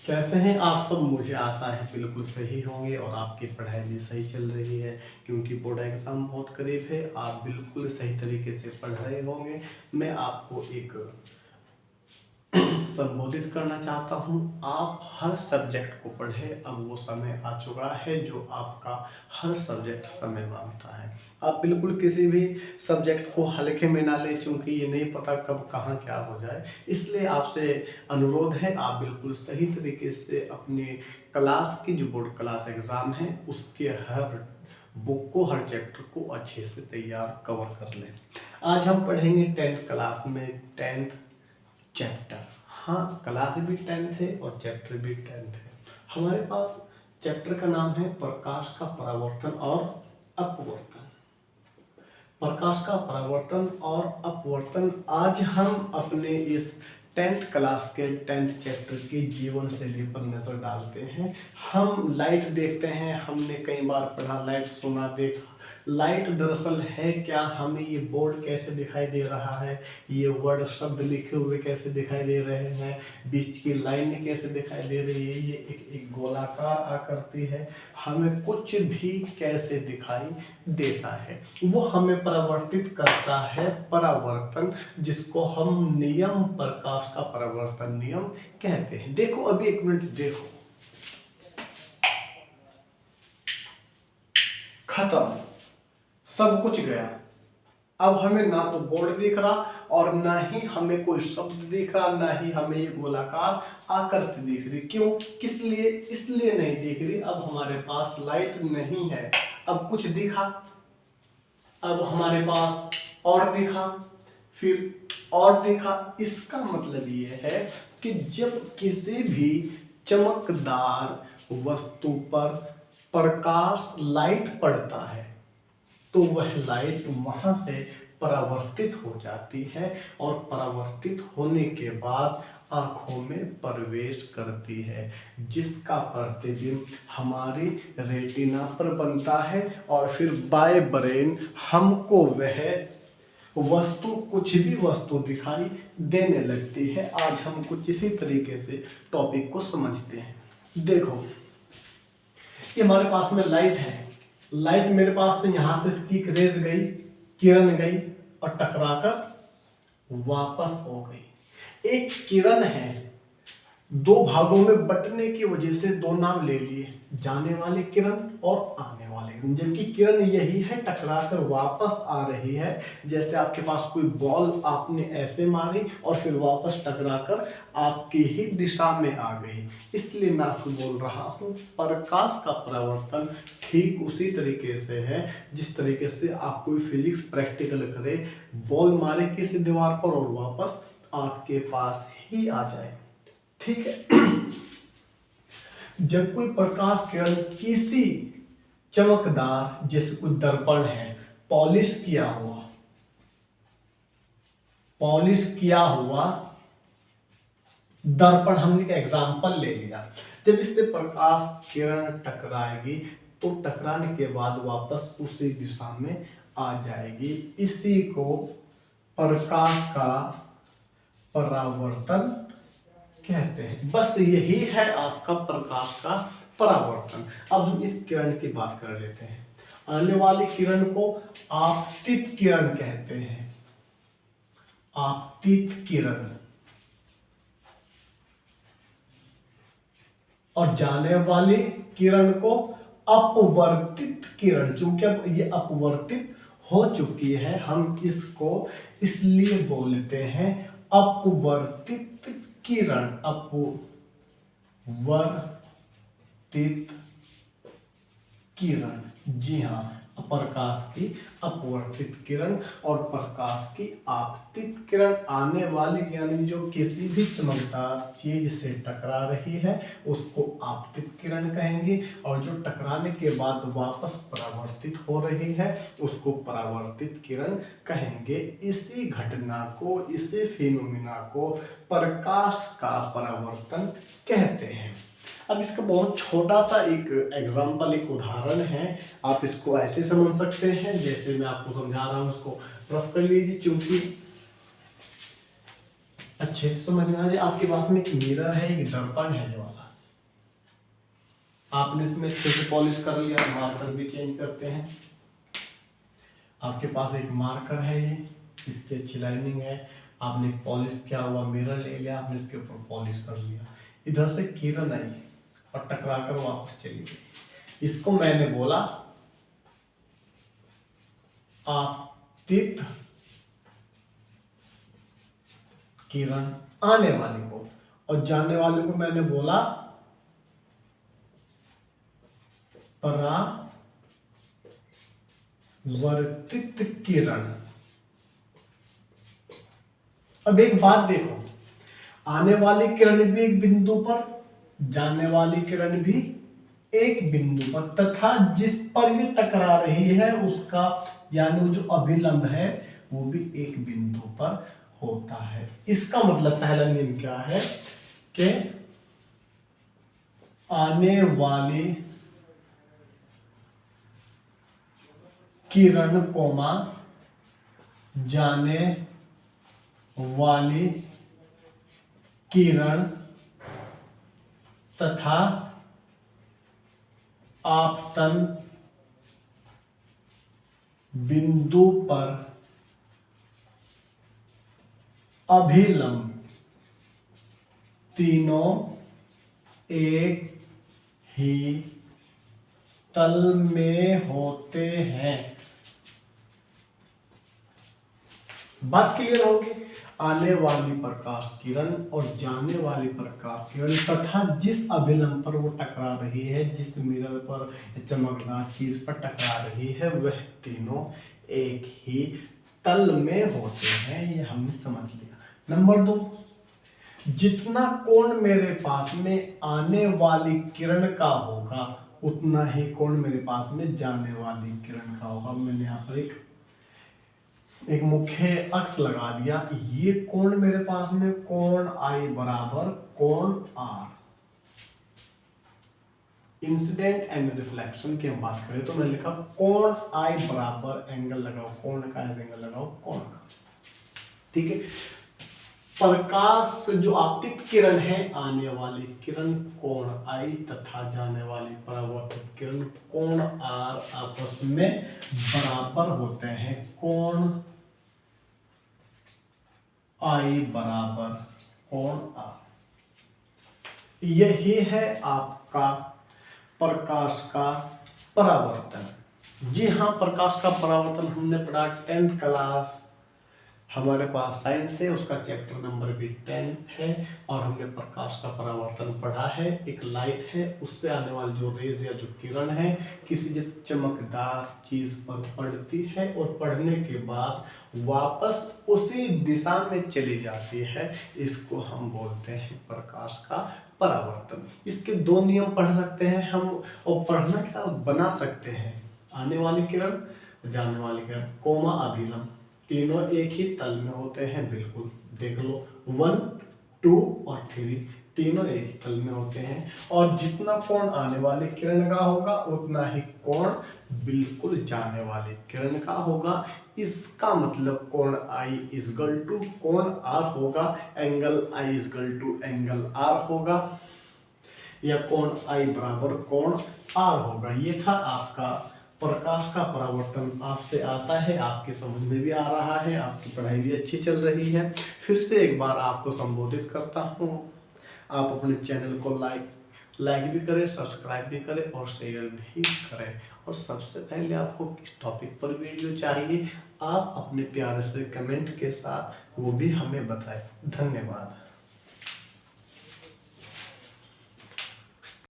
कैसे हैं आप सब। मुझे आशा है बिल्कुल सही होंगे और आपकी पढ़ाई भी सही चल रही है, क्योंकि बोर्ड एग्ज़ाम बहुत करीब है। आप बिल्कुल सही तरीके से पढ़ रहे होंगे। मैं आपको एक संबोधित करना चाहता हूं। आप हर सब्जेक्ट को पढ़ें। अब वो समय आ चुका है जो आपका हर सब्जेक्ट समय मांगता है। आप बिल्कुल किसी भी सब्जेक्ट को हल्के में ना लें, क्योंकि ये नहीं पता कब कहाँ क्या हो जाए। इसलिए आपसे अनुरोध है, आप बिल्कुल सही तरीके से अपने क्लास की जो बोर्ड क्लास एग्ज़ाम है उसके हर बुक को, हर चैप्टर को अच्छे से तैयार कवर कर लें। आज हम पढ़ेंगे 10th क्लास में 10th चैप्टर। हाँ, क्लास भी 10th है और चैप्टर भी 10th है। हमारे पास चैप्टर का नाम है प्रकाश का परावर्तन और अपवर्तन। प्रकाश का परावर्तन और अपवर्तन। आज हम अपने इस 10th क्लास के 10th चैप्टर की जीवन शैली पर नजर डालते हैं। हम लाइट देखते हैं, हमने कई बार पढ़ा, लाइट सुना, देखा। लाइट दरअसल है क्या, हमें ये बोर्ड कैसे दिखाई दे रहा है, ये वर्ड शब्द लिखे हुए कैसे दिखाई दे रहे हैं, बीच की लाइन कैसे दिखाई दे रही है, ये एक गोलाकार आकृति है, हमें कुछ भी कैसे दिखाई देता है, वो हमें परावर्तित करता है परावर्तन, जिसको हम नियम, प्रकाश का परावर्तन नियम कहते हैं। देखो अभी एक मिनट देखो, खत्म, सब कुछ गया। अब हमें ना तो बोर्ड दिख रहा और ना ही हमें कोई शब्द दिख रहा, ना ही हमें ये गोलाकार आकृति दिख रही। क्यों, किस लिए? इसलिए नहीं दिख रही, अब हमारे पास लाइट नहीं है। अब कुछ दिखा, अब हमारे पास और दिखा, फिर और दिखा। इसका मतलब ये है कि जब किसी भी चमकदार वस्तु पर प्रकाश, लाइट पड़ता है, तो वह लाइट वहां से परावर्तित हो जाती है और परावर्तित होने के बाद आंखों में प्रवेश करती है, जिसका प्रतिबिंब हमारी रेटिना पर बनता है और फिर बाय ब्रेन हमको वह वस्तु, कुछ भी वस्तु दिखाई देने लगती है। आज हम कुछ इसी तरीके से टॉपिक को समझते हैं। देखो, ये हमारे पास में लाइट है। लाइट मेरे पास से यहां से इसकी रेज गई, किरण गई और टकराकर वापस हो गई। एक किरण है, दो भागों में बंटने की वजह से दो नाम ले लिए, जाने वाली किरण और आने वाली किरण। जबकि किरण यही है, टकराकर वापस आ रही है। जैसे आपके पास कोई बॉल आपने ऐसे मारी और फिर वापस टकराकर आपकी ही दिशा में आ गई। इसलिए मैं आपको बोल रहा हूं, प्रकाश का परावर्तन ठीक उसी तरीके से है जिस तरीके से आप कोई फिजिक्स प्रैक्टिकल करे, बॉल मारे किसी दीवार पर और वापस आपके पास ही आ जाए। ठीक है। जब कोई प्रकाश किरण किसी चमकदार, जैसे कोई दर्पण है, पॉलिश किया हुआ दर्पण, हमने एक एग्जांपल ले लिया, जब इससे प्रकाश किरण टकराएगी तो टकराने के बाद वापस उसी दिशा में आ जाएगी। इसी को प्रकाश का परावर्तन कहते हैं। बस यही है आपका प्रकाश का परावर्तन। अब हम इस किरण की बात कर लेते हैं। आने वाली किरण को आपतित किरण कहते हैं, आपतित किरण। और जाने वाली किरण को अपवर्तित किरण। चूंकि अब ये अपवर्तित हो चुकी है, हम इसको इसलिए बोलते हैं अपवर्तित किरण। अपवर्तित किरण, जी हाँ, प्रकाश की अपवर्तित किरण और प्रकाश की आपतित किरण। आने वाली यानी जो किसी भी चमकदार चीज से टकरा रही है उसको आपतित किरण कहेंगे, और जो टकराने के बाद वापस परावर्तित हो रही है उसको परावर्तित किरण कहेंगे। इसी घटना को, इसी फिनोमिना को प्रकाश का परावर्तन कहते हैं। अब इसका बहुत छोटा सा एक एग्जाम्पल, एक उदाहरण है। आप इसको ऐसे समझ सकते हैं जैसे मैं आपको समझा रहा हूं, उसको रफ कर लीजिए चूंकि अच्छे से समझ में आ जाए। आपके पास में एक मिरर है, एक दर्पण है, जो वाला आपने इसमें अच्छे से पॉलिश कर लिया, मार्कर भी चेंज करते हैं। आपके पास एक मार्कर है, ये इसकी अच्छी लाइनिंग है, आपने पॉलिश किया हुआ मिरर ले लिया, आपने इसके ऊपर पॉलिश कर लिया। इधर से किरण आई और टकरा कर वापस चली गई। इसको मैंने बोला आपतित किरण आने वाली को, और जाने वाले को मैंने बोला परावर्तित किरण। अब एक बात देखो, आने वाली किरण भी एक बिंदु पर, जाने वाली किरण भी एक बिंदु पर, तथा जिस पर ये टकरा रही है उसका यानी जो अभिलंब है वो भी एक बिंदु पर होता है। इसका मतलब पहला नियम क्या है कि आने वाली किरण कोमा जाने वाली किरण तथा आपतन बिंदु पर अभिलंब तीनों एक ही तल में होते हैं। बात क्लियर होगी। आने वाली प्रकाश किरण और जाने वाली प्रकाश किरण तथा जिस अभिलंब पर वो टकरा रही है, जिस मिरर पर चमकदार चीज पर टकरा रही है, वह तीनों एक ही तल में होते हैं। ये हमने समझ लिया। नंबर 2, जितना कोण मेरे पास में आने वाली किरण का होगा उतना ही कोण मेरे पास में जाने वाली किरण का होगा। मैंने यहाँ पर एक मुख्य अक्ष लगा दिया। ये कोण मेरे पास में कोण आई बराबर कोण आर। इंसिडेंट एंड रिफ्लेक्शन की हम बात करें तो मैंने लिखा कोण आई बराबर एंगल लगाओ, कोण का एंगल लगाओ कोण का। ठीक है। प्रकाश जो आपतित किरण है, आने वाली किरण कोण आई तथा जाने वाली परावर्तित किरण कोण आर आपस में बराबर होते हैं। कोण आई बराबर कोण आर। यही है आपका प्रकाश का परावर्तन। जी हाँ, प्रकाश का परावर्तन हमने पढ़ा 10th क्लास, हमारे पास साइंस है, उसका चैप्टर नंबर भी 10 है, और हमने प्रकाश का परावर्तन पढ़ा है। एक लाइट है, उससे आने वाली जो रेज या जो किरण है किसी जो चमकदार चीज पर पड़ती है और पड़ने के बाद वापस उसी दिशा में चली जाती है। इसको हम बोलते हैं प्रकाश का परावर्तन। इसके 2 नियम पढ़ सकते हैं हम, और पढ़ना क्या बना सकते हैं। आने वाली किरण, जाने वाली किरण, कोमा अभिलंब तीनों एक ही तल में होते हैं। बिल्कुल देख लो, 1, 2 और 3 तीनों एक ही तल में होते हैं। और जितना कोण आने वाली किरण का होगा उतना ही कोण बिल्कुल जाने वाली किरण का होगा। इसका मतलब कोण I इजगल टू कोण R होगा, angle I equal to angle R होगा, या कोण I बराबर कोण R होगा। ये था आपका प्रकाश का परावर्तन। आपसे आशा है आपकी समझ में भी आ रहा है, आपकी पढ़ाई भी अच्छी चल रही है। फिर से एक बार आपको संबोधित करता हूँ, आप अपने चैनल को लाइक भी करें, सब्सक्राइब भी करें और शेयर भी करें। और सबसे पहले आपको किस टॉपिक पर वीडियो चाहिए, आप अपने प्यारे से कमेंट के साथ वो भी हमें बताएं। धन्यवाद।